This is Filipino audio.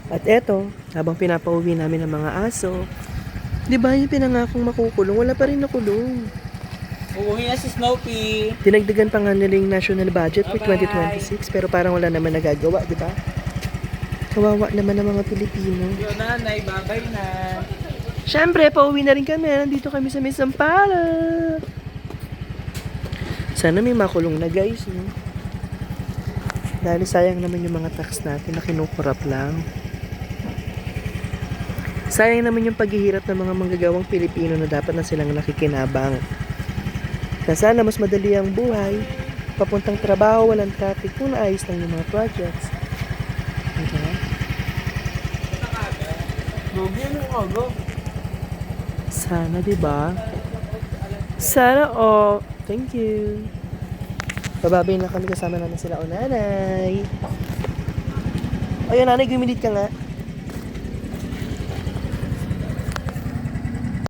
At eto, habang pinapauwi namin ng mga aso, di ba yung pinangakong makukulong, wala pa rin nakulong. Uuwi na si Snoopy. Dinagdagan pa nga nila yung national budget for Bye-bye. 2026, pero parang wala naman nagagawa, di ba? Kawawa naman ng mga Pilipino. Yun nanay, babay na. Siyempre, pauwi na rin kami. Nandito kami sa may Sampaloc. Sana may makulong na guys, no? Dahil sayang naman yung mga tax natin na kinukurap lang. Sayang naman yung paghihirap ng mga manggagawang Pilipino na dapat na silang nakikinabang. Na sana mas madali ang buhay, papuntang trabaho, walang traffic, kung naayos lang yung mga projects. Okay? Gogi, ano ka, go? Sana, di ba? Sana, oh. Thank you. Bababay na kami kasama namin sila. O, nanay. O, yun, nanay, gumilit ka nga.